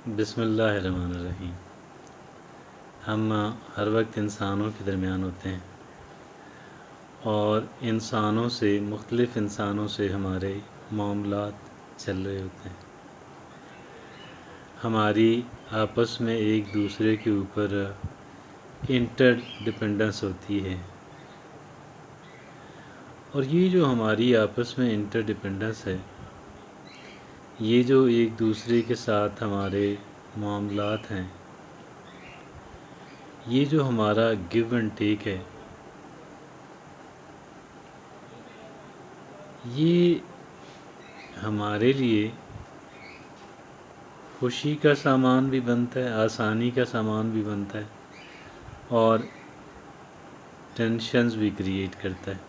بسم اللہ الرحمن الرحیم۔ ہم ہر وقت انسانوں کے درمیان ہوتے ہیں اور مختلف انسانوں سے ہمارے معاملات چل رہے ہوتے ہیں۔ ہماری آپس میں ایک دوسرے کے اوپر انٹر ڈپینڈنس ہوتی ہے، اور یہ جو ہماری آپس میں انٹر ڈپینڈنس ہے، یہ جو ایک دوسرے کے ساتھ ہمارے معاملات ہیں، یہ جو ہمارا گیو اینڈ ٹیک ہے، یہ ہمارے لیے خوشی کا سامان بھی بنتا ہے، آسانی کا سامان بھی بنتا ہے، اور ٹینشنز بھی کریٹ کرتا ہے،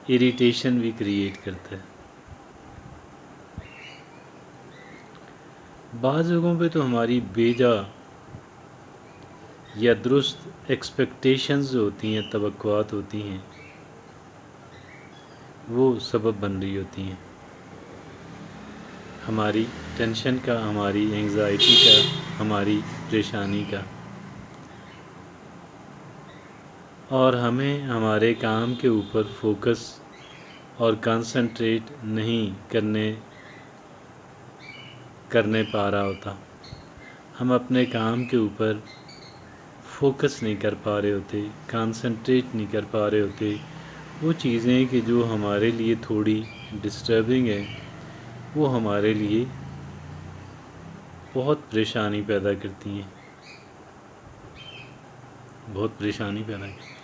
اریٹیشن بھی کریٹ کرتا ہے۔ بعض جگہوں پہ تو ہماری بیجا یا درست ایکسپیکٹیشنز ہوتی ہیں، توقعات ہوتی ہیں، وہ سبب بن رہی ہوتی ہیں ہماری ٹینشن کا، ہماری انگزائٹی کا، ہماری پریشانی کا، اور ہمیں ہمارے کام کے اوپر فوکس اور کنسنٹریٹ نہیں کرنے پا رہا ہوتا۔ ہم اپنے کام کے اوپر فوکس نہیں کر پا رہے ہوتے، کنسنٹریٹ نہیں کر پا رہے ہوتے۔ وہ چیزیں کہ جو ہمارے لیے تھوڑی ڈسٹربنگ ہیں، وہ ہمارے لیے بہت پریشانی پیدا کرتی ہیں، بہت پریشانی پیدا کرتی ہیں۔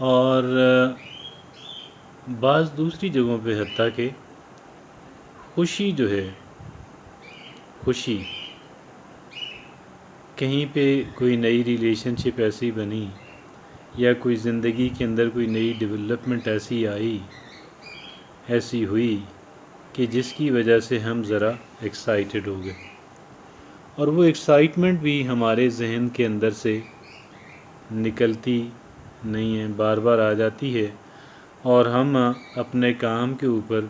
اور بعض دوسری جگہوں پہ حتیٰ کہ خوشی جو ہے، خوشی کہیں پہ کوئی نئی ریلیشن شپ ایسی بنی، یا کوئی زندگی کے اندر کوئی نئی ڈیولپمنٹ ایسی ہوئی کہ جس کی وجہ سے ہم ذرا ایکسائٹڈ ہو گئے، اور وہ ایکسائٹمنٹ بھی ہمارے ذہن کے اندر سے نکلتی نہیں ہے، بار بار آ جاتی ہے، اور ہم اپنے کام کے اوپر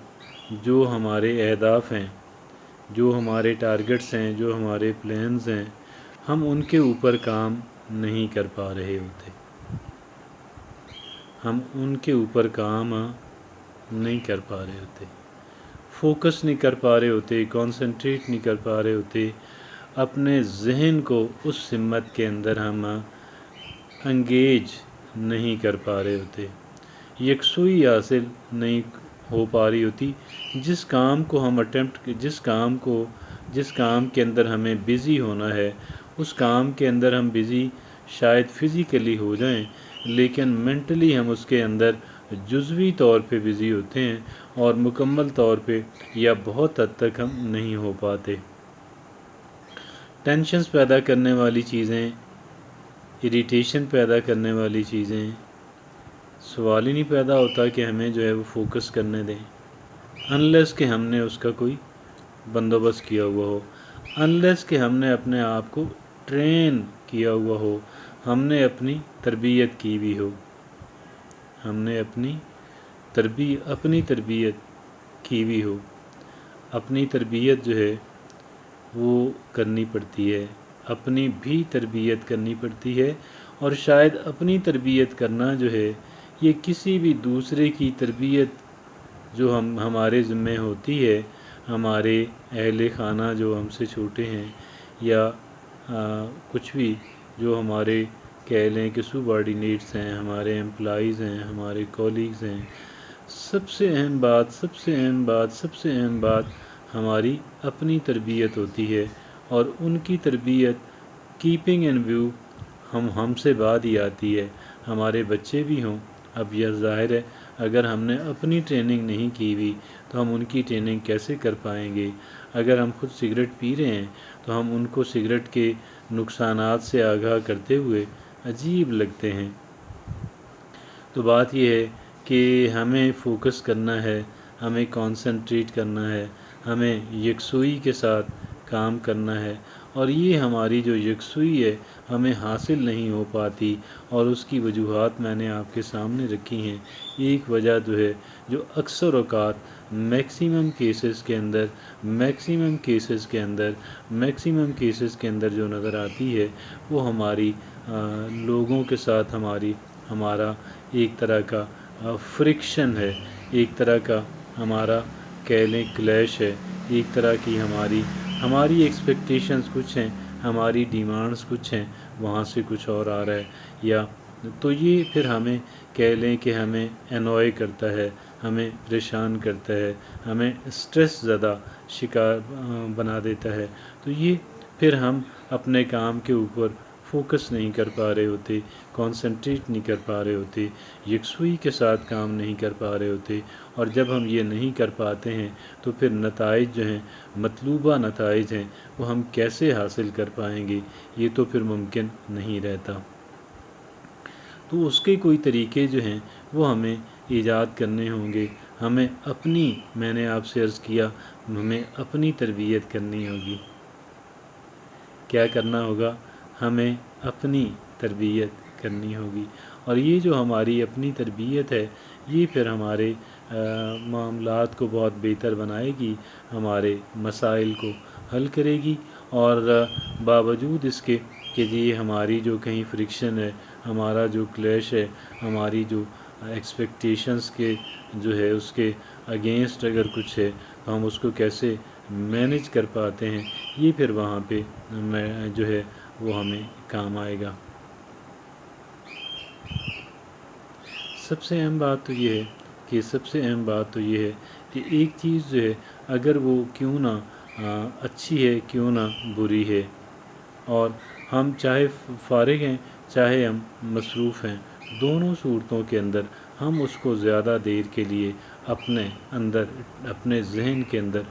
جو ہمارے اہداف ہیں، جو ہمارے ٹارگٹس ہیں، جو ہمارے پلانز ہیں، ہم ان کے اوپر کام نہیں کر پا رہے ہوتے، ہم ان کے اوپر کام نہیں کر پا رہے ہوتے، فوکس نہیں کر پا رہے ہوتے، کنسنٹریٹ نہیں کر پا رہے ہوتے، اپنے ذہن کو اس سمت کے اندر ہم انگیج نہیں کر پا رہے ہوتے، یکسوئی حاصل نہیں ہو پا رہی ہوتی۔ جس کام کو ہم جس کام کے اندر ہمیں بزی ہونا ہے، اس کام کے اندر ہم بزی شاید فزیکلی ہو جائیں، لیکن مینٹلی ہم اس کے اندر جزوی طور پہ بزی ہوتے ہیں، اور مکمل طور پہ یا بہت حد تک ہم نہیں ہو پاتے۔ ٹینشنز پیدا کرنے والی چیزیں، اریٹیشن پیدا کرنے والی چیزیں، سوال ہی نہیں پیدا ہوتا کہ ہمیں جو ہے وہ فوکس کرنے دیں، انلیس کہ ہم نے اس کا کوئی بندوبست کیا ہوا ہو، انلیس کہ ہم نے اپنے آپ کو ٹرین کیا ہوا ہو، ہم نے اپنی تربیت کی بھی ہو، ہم نے اپنی تربیت کی بھی ہو۔ اپنی تربیت جو ہے وہ کرنی پڑتی ہے، اپنی بھی تربیت کرنی پڑتی ہے، اور شاید اپنی تربیت کرنا جو ہے یہ کسی بھی دوسرے کی تربیت جو ہمارے ذمہ ہوتی ہے، ہمارے اہل خانہ جو ہم سے چھوٹے ہیں، یا کچھ بھی جو ہمارے کہہ لیں کہ سوبارڈینیٹس ہیں، ہمارے امپلائیز ہیں، ہمارے کولیگز ہیں، سب سے اہم بات ہماری اپنی تربیت ہوتی ہے، اور ان کی تربیت کیپنگ ان ویو ہم سے بعد ہی آتی ہے۔ ہمارے بچے بھی ہوں، اب یہ ظاہر ہے اگر ہم نے اپنی ٹریننگ نہیں کی ہوئی تو ہم ان کی ٹریننگ کیسے کر پائیں گے؟ اگر ہم خود سگریٹ پی رہے ہیں تو ہم ان کو سگریٹ کے نقصانات سے آگاہ کرتے ہوئے عجیب لگتے ہیں۔ تو بات یہ ہے کہ ہمیں فوکس کرنا ہے، ہمیں کنسنٹریٹ کرنا ہے، ہمیں یکسوئی کے ساتھ کام کرنا ہے، اور یہ ہماری جو یکسوئی ہے ہمیں حاصل نہیں ہو پاتی، اور اس کی وجوہات میں نے آپ کے سامنے رکھی ہیں۔ ایک وجہ جو ہے جو اکثر اوقات میکسیمم کیسز کے اندر جو نظر آتی ہے وہ ہماری لوگوں کے ساتھ ہمارا ایک طرح کا فرکشن ہے، ایک طرح کا ہمارا کہہ لیں کلیش ہے، ایک طرح کی ہماری ایکسپیکٹیشنز کچھ ہیں، ہماری ڈیمانڈز کچھ ہیں، وہاں سے کچھ اور آ رہا ہے، یا تو یہ پھر ہمیں کہہ لیں کہ ہمیں انوائے کرتا ہے، ہمیں پریشان کرتا ہے، ہمیں اسٹریس زدہ شکار بنا دیتا ہے۔ تو یہ پھر ہم اپنے کام کے اوپر فوکس نہیں کر پا رہے ہوتے، کانسنٹریٹ نہیں کر پا رہے ہوتے، یکسوئی کے ساتھ کام نہیں کر پا رہے ہوتے، اور جب ہم یہ نہیں کر پاتے ہیں تو پھر نتائج جو ہیں، مطلوبہ نتائج ہیں، وہ ہم کیسے حاصل کر پائیں گے؟ یہ تو پھر ممکن نہیں رہتا۔ تو اس کے کوئی طریقے جو ہیں وہ ہمیں ایجاد کرنے ہوں گے، میں نے آپ سے عرض کیا، ہمیں اپنی تربیت کرنی ہوگی۔ کیا کرنا ہوگا؟ ہمیں اپنی تربیت کرنی ہوگی، اور یہ جو ہماری اپنی تربیت ہے یہ پھر ہمارے معاملات کو بہت بہتر بنائے گی، ہمارے مسائل کو حل کرے گی، اور باوجود اس کے کہ یہ ہماری جو کہیں فرکشن ہے، ہمارا جو کلیش ہے، ہماری جو ایکسپیکٹیشنز کے جو ہے اس کے اگینسٹ اگر کچھ ہے تو ہم اس کو کیسے مینیج کر پاتے ہیں، یہ پھر وہاں پہ جو ہے وہ ہمیں کام آئے گا۔ سب سے اہم بات تو یہ ہے کہ ایک چیز جو ہے اگر وہ کیوں نہ اچھی ہے، کیوں نہ بری ہے، اور ہم چاہے فارغ ہیں چاہے ہم مصروف ہیں، دونوں صورتوں کے اندر ہم اس کو زیادہ دیر کے لیے اپنے ذہن کے اندر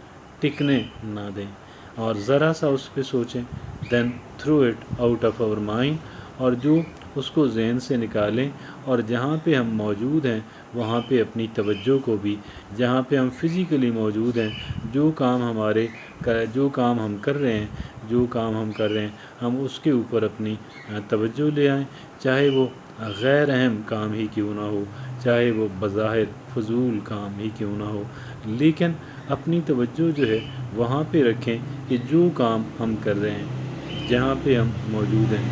ٹکنے نہ دیں، اور ذرا سا اس پہ سوچیں، then throw it out of our mind, اور جو اس کو ذہن سے نکالیں، اور جہاں پہ ہم موجود ہیں وہاں پہ اپنی توجہ کو بھی، جہاں پہ ہم فزیکلی موجود ہیں، جو کام ہم کر رہے ہیں ہم اس کے اوپر اپنی توجہ لے آئیں، چاہے وہ غیر اہم کام ہی کیوں نہ ہو، چاہے وہ بظاہر فضول کام ہی کیوں نہ ہو، لیکن اپنی توجہ جو ہے وہاں پہ رکھیں کہ جو کام ہم کر رہے ہیں، جہاں پہ ہم موجود ہیں،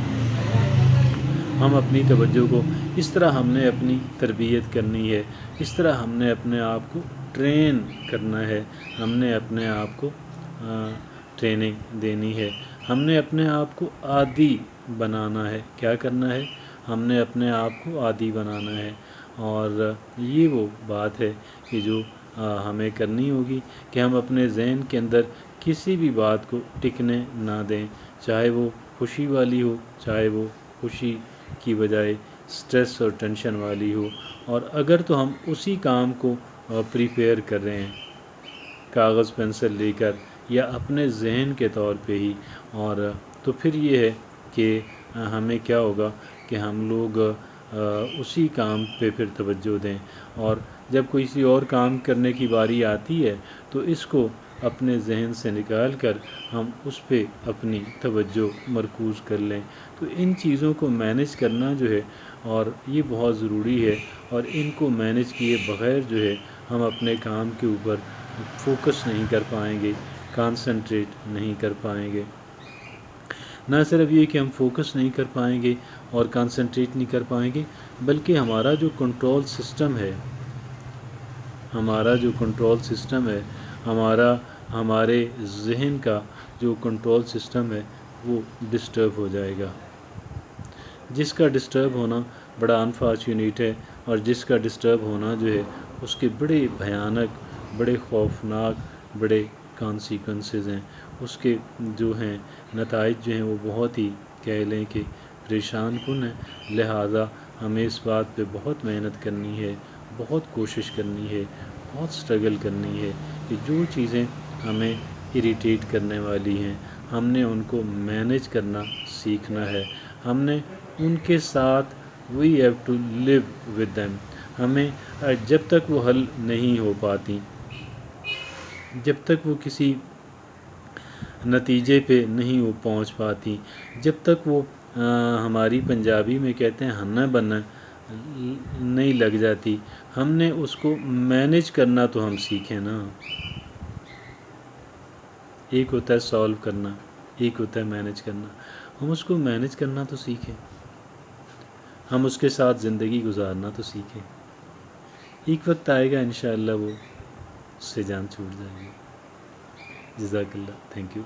ہم اپنی توجہ کو اس طرح ہم نے اپنی تربیت کرنی ہے، اس طرح ہم نے اپنے آپ کو ٹرین کرنا ہے، ہم نے اپنے آپ کو ٹریننگ دینی ہے، ہم نے اپنے آپ کو عادی بنانا ہے۔ کیا کرنا ہے؟ ہم نے اپنے آپ کو عادی بنانا ہے، اور یہ وہ بات ہے کہ جو ہمیں کرنی ہوگی کہ ہم اپنے ذہن کے اندر کسی بھی بات کو ٹکنے نہ دیں، چاہے وہ خوشی والی ہو، چاہے وہ خوشی کی بجائے سٹریس اور ٹینشن والی ہو، اور اگر تو ہم اسی کام کو پریپیئر کر رہے ہیں کاغذ پینسل لے کر یا اپنے ذہن کے طور پہ ہی، اور تو پھر یہ ہے کہ ہمیں کیا ہوگا کہ ہم لوگ اسی کام پہ پھر توجہ دیں، اور جب کوئی کسی اور کام کرنے کی باری آتی ہے تو اس کو اپنے ذہن سے نکال کر ہم اس پہ اپنی توجہ مرکوز کر لیں۔ تو ان چیزوں کو مینیج کرنا جو ہے اور یہ بہت ضروری ہے، اور ان کو مینیج کیے بغیر جو ہے ہم اپنے کام کے اوپر فوکس نہیں کر پائیں گے، کانسنٹریٹ نہیں کر پائیں گے۔ نہ صرف یہ کہ ہم فوکس نہیں کر پائیں گے اور کانسنٹریٹ نہیں کر پائیں گے، بلکہ ہمارا جو کنٹرول سسٹم ہے، ہمارے ذہن کا جو کنٹرول سسٹم ہے وہ ڈسٹرب ہو جائے گا، جس کا ڈسٹرب ہونا بڑا انفارچونیٹ ہے، اور جس کا ڈسٹرب ہونا جو ہے اس کے بڑے بھیانک، بڑے خوفناک، بڑے کانسیکوینسز ہیں، اس کے جو ہیں نتائج جو ہیں وہ بہت ہی کہہ لیں کہ پریشان کن ہیں۔ لہٰذا ہمیں اس بات پہ بہت محنت کرنی ہے، بہت کوشش کرنی ہے، بہت سٹرگل کرنی ہے کہ جو چیزیں ہمیں اریٹیٹ کرنے والی ہیں ہم نے ان کو مینیج کرنا سیکھنا ہے، ہم نے ان کے ساتھ we have to live with them, ہمیں جب تک وہ حل نہیں ہو پاتی، جب تک وہ کسی نتیجے پہ نہیں وہ پہنچ پاتی، جب تک وہ ہماری پنجابی میں کہتے ہیں ہنّا بنّا نہیں لگ جاتی. ہم نے اس کو مینیج کرنا تو ہم سیکھیں نا. ایک ہوتا ہے سالو کرنا، ایک ہوتا ہے مینیج کرنا. ہم اس کو مینیج کرنا تو سیکھیں، ہم اس کے ساتھ زندگی گزارنا تو سیکھیں. ایک وقت آئے گا انشاءاللہ وہ اس سے جان چھوٹ جائے گی. جزاک اللہ. Thank you.